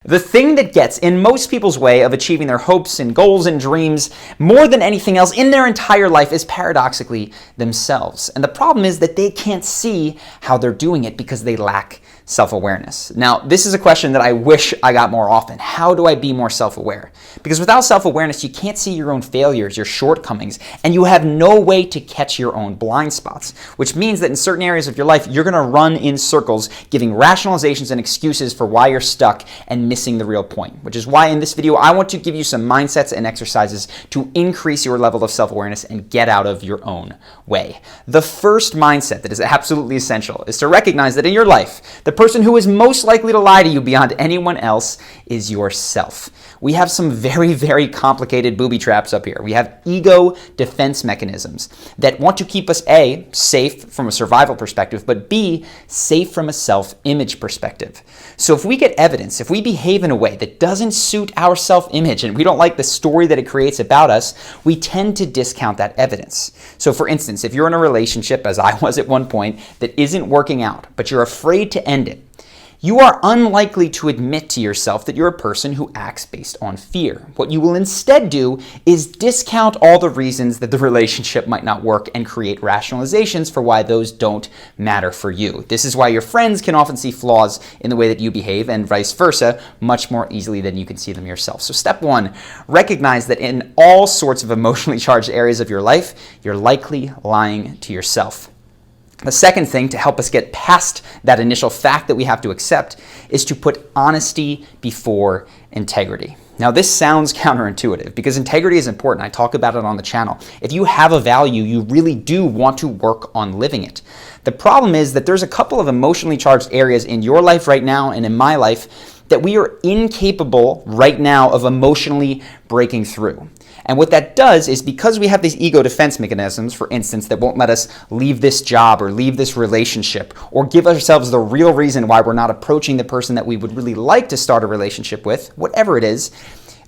The thing that gets in most people's way of achieving their hopes and goals and dreams more than anything else in their entire life is paradoxically themselves. And the problem is that they can't see how they're doing it because they lack self-awareness. Now, this is a question that I wish I got more often. How do I be more self-aware? Because without self-awareness, you can't see your own failures, your shortcomings, and you have no way to catch your own blind spots, which means that in certain areas of your life, you're going to run in circles, giving rationalizations and excuses for why you're stuck and missing the real point, which is why in this video, I want to give you some mindsets and exercises to increase your level of self-awareness and get out of your own way. The first mindset that is absolutely essential is to recognize that in your life, the person who is most likely to lie to you beyond anyone else is yourself. We have some very, very complicated booby traps up here. We have ego defense mechanisms that want to keep us A, safe from a survival perspective, but B, safe from a self-image perspective. So if we get evidence, if we behave in a way that doesn't suit our self-image and we don't like the story that it creates about us, we tend to discount that evidence. So for instance, if you're in a relationship, as I was at one point, that isn't working out, but you're afraid to end it, you are unlikely to admit to yourself that you're a person who acts based on fear. What you will instead do is discount all the reasons that the relationship might not work and create rationalizations for why those don't matter for you. This is why your friends can often see flaws in the way that you behave and vice versa much more easily than you can see them yourself. So step one, recognize that in all sorts of emotionally charged areas of your life, you're likely lying to yourself. The second thing to help us get past that initial fact that we have to accept is to put honesty before integrity. Now, this sounds counterintuitive because integrity is important. I talk about it on the channel. If you have a value, you really do want to work on living it. The problem is that there's a couple of emotionally charged areas in your life right now and in my life that we are incapable right now of emotionally breaking through. And what that does is because we have these ego defense mechanisms, for instance, that won't let us leave this job or leave this relationship or give ourselves the real reason why we're not approaching the person that we would really like to start a relationship with, whatever it is,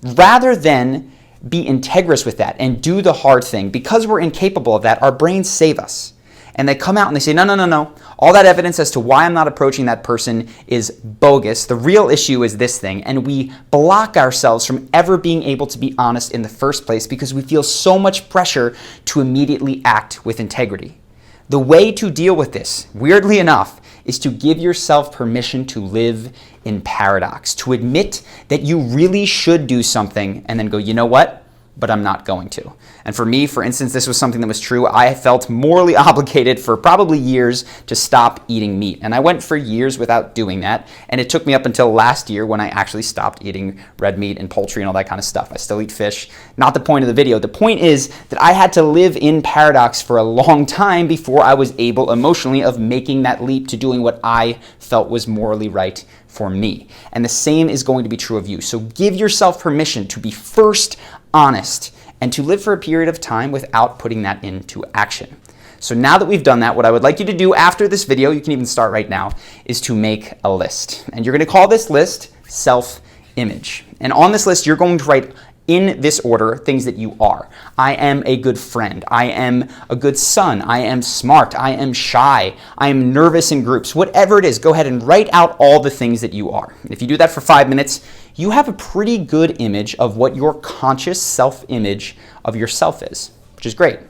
rather than be integrous with that and do the hard thing, because we're incapable of that, our brains save us. And they come out and they say, no, no, no, no. All that evidence as to why I'm not approaching that person is bogus. The real issue is this thing. And we block ourselves from ever being able to be honest in the first place because we feel so much pressure to immediately act with integrity. The way to deal with this, weirdly enough, is to give yourself permission to live in paradox, to admit that you really should do something and then go, you know what? But I'm not going to. And for me, for instance, this was something that was true. I felt morally obligated for probably years to stop eating meat. And I went for years without doing that. And it took me up until last year when I actually stopped eating red meat and poultry and all that kind of stuff. I still eat fish. Not the point of the video. The point is that I had to live in paradox for a long time before I was able emotionally of making that leap to doing what I felt was morally right for me. And the same is going to be true of you. So give yourself permission to be first honest and to live for a period of time without putting that into action. So now that we've done that, what I would like you to do after this video, you can even start right now, is to make a list. And you're going to call this list self-image. And on this list, you're going to write in this order things that you are. I am a good friend. I am a good son. I am smart. I am shy. I am nervous in groups. Whatever it is, go ahead and write out all the things that you are. If you do that for 5 minutes, you have a pretty good image of what your conscious self-image of yourself is, which is great.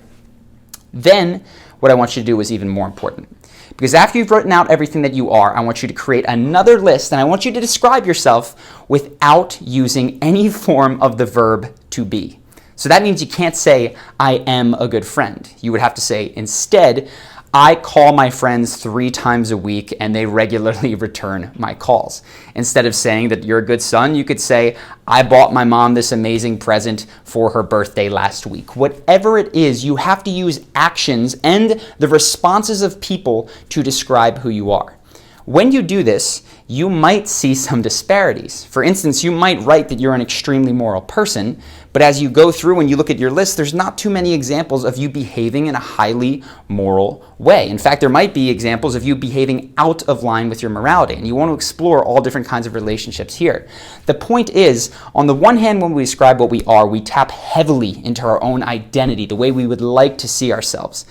Then what I want you to do is even more important. Because after you've written out everything that you are, I want you to create another list, and I want you to describe yourself without using any form of the verb to be. So that means you can't say, I am a good friend. You would have to say, instead, I call my friends 3 times a week and they regularly return my calls. Instead of saying that you're a good son, you could say, I bought my mom this amazing present for her birthday last week. Whatever it is, you have to use actions and the responses of people to describe who you are. When you do this, you might see some disparities. For instance, you might write that you're an extremely moral person, but as you go through and you look at your list, there's not too many examples of you behaving in a highly moral way. In fact, there might be examples of you behaving out of line with your morality, and you want to explore all different kinds of relationships here. The point is, on the one hand, when we describe what we are, we tap heavily into our own identity, the way we would like to see ourselves.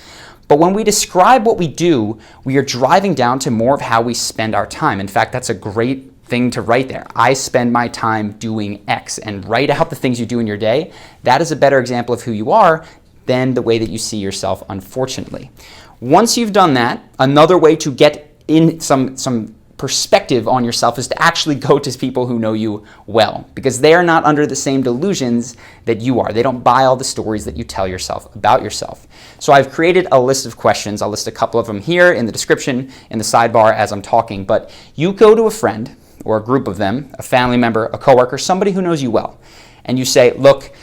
But when we describe what we do, we are driving down to more of how we spend our time. In fact, that's a great thing to write there. I spend my time doing X, and write out the things you do in your day. That is a better example of who you are than the way that you see yourself, unfortunately. Once you've done that, another way to get in some perspective on yourself is to actually go to people who know you well, because they are not under the same delusions that you are. They don't buy all the stories that you tell yourself about yourself. So I've created a list of questions. I'll list a couple of them here in the description, in the sidebar as I'm talking, but you go to a friend or a group of them, a family member, a coworker, somebody who knows you well, and you say, look,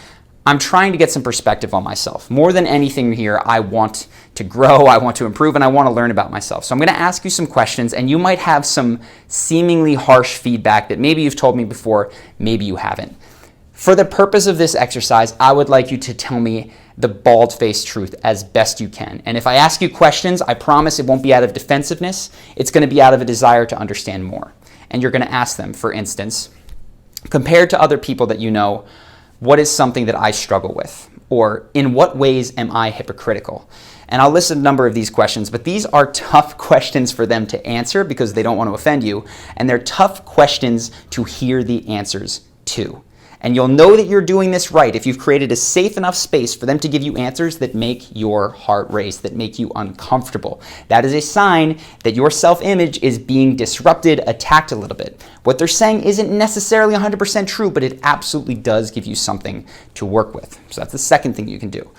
I'm trying to get some perspective on myself. More than anything here, I want to grow, I want to improve, and I want to learn about myself. So I'm going to ask you some questions, and you might have some seemingly harsh feedback that maybe you've told me before, maybe you haven't. For the purpose of this exercise, I would like you to tell me the bald-faced truth as best you can. And if I ask you questions, I promise it won't be out of defensiveness. It's going to be out of a desire to understand more. And you're going to ask them, for instance, compared to other people that you know, what is something that I struggle with? Or in what ways am I hypocritical? And I'll list a number of these questions, but these are tough questions for them to answer because they don't want to offend you. And they're tough questions to hear the answers to. And you'll know that you're doing this right if you've created a safe enough space for them to give you answers that make your heart race, that make you uncomfortable. That is a sign that your self-image is being disrupted, attacked a little bit. What they're saying isn't necessarily 100% true, but it absolutely does give you something to work with. So that's the second thing you can do.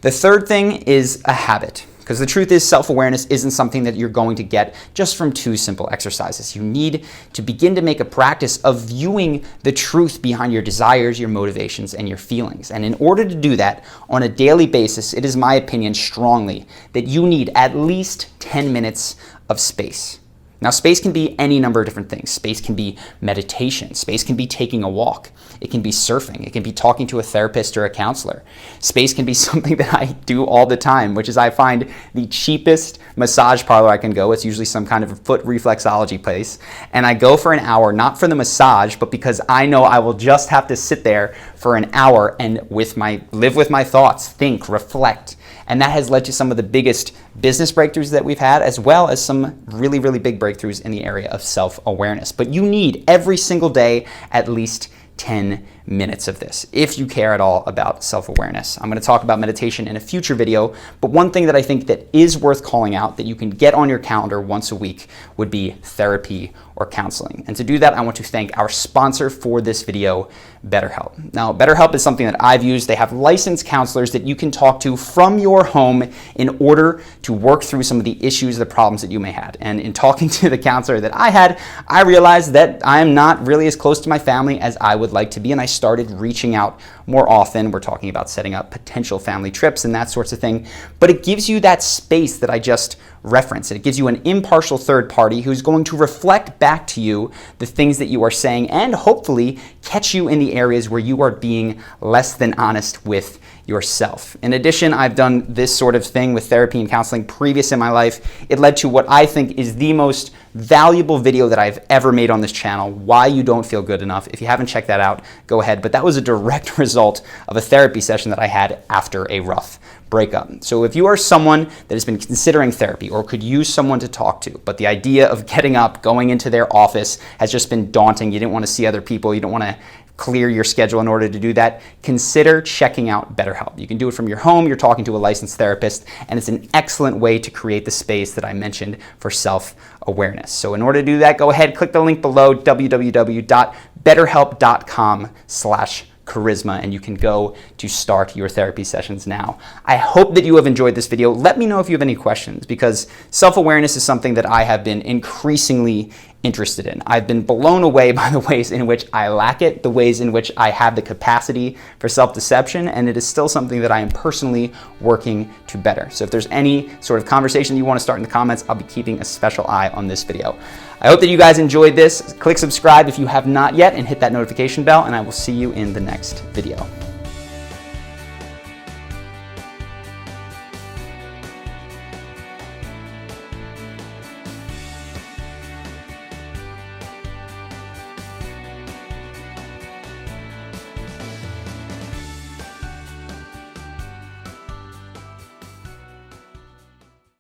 The third thing is a habit. Because the truth is, self-awareness isn't something that you're going to get just from 2 simple exercises. You need to begin to make a practice of viewing the truth behind your desires, your motivations, and your feelings. And in order to do that on a daily basis, it is my opinion strongly that you need at least 10 minutes of space. Now, space can be any number of different things. Space can be meditation. Space can be taking a walk. It can be surfing. It can be talking to a therapist or a counselor. Space can be something that I do all the time, which is I find the cheapest massage parlor I can go. It's usually some kind of a foot reflexology place. And I go for an hour, not for the massage, but because I know I will just have to sit there for an hour and live with my thoughts, think, reflect. And that has led to some of the biggest business breakthroughs that we've had, as well as some really, really big breakthroughs in the area of self-awareness. But you need every single day at least 10 minutes of this if you care at all about self-awareness. I'm going to talk about meditation in a future video, but one thing that I think that is worth calling out that you can get on your calendar once a week would be therapy or counseling. And to do that, I want to thank our sponsor for this video, BetterHelp. Now, BetterHelp is something that I've used. They have licensed counselors that you can talk to from your home in order to work through some of the issues, the problems that you may have. And in talking to the counselor that I had, I realized that I am not really as close to my family as I would like to be, and I started reaching out more often. We're talking about setting up potential family trips and that sorts of thing. But it gives you that space that I just referenced. It gives you an impartial third party who's going to reflect back to you the things that you are saying and hopefully catch you in the areas where you are being less than honest with yourself. In addition, I've done this sort of thing with therapy and counseling previous in my life. It led to what I think is the most valuable video that I've ever made on this channel, Why You Don't Feel Good Enough. If you haven't checked that out, go ahead. But that was a direct result of a therapy session that I had after a rough breakup. So if you are someone that has been considering therapy or could use someone to talk to, but the idea of getting up, going into their office has just been daunting, you didn't want to see other people, you don't want to clear your schedule in order to do that, consider checking out BetterHelp. You can do it from your home, you're talking to a licensed therapist, and it's an excellent way to create the space that I mentioned for self-awareness. So in order to do that, go ahead, click the link below, www.betterhelp.com/charisma, and you can go to start your therapy sessions now. I hope that you have enjoyed this video. Let me know if you have any questions, because self-awareness is something that I have been increasingly interested in. I've been blown away by the ways in which I lack it, the ways in which I have the capacity for self-deception, and it is still something that I am personally working to better. So if there's any sort of conversation you want to start in the comments, I'll be keeping a special eye on this video. I hope that you guys enjoyed this. Click subscribe if you have not yet and hit that notification bell, and I will see you in the next video.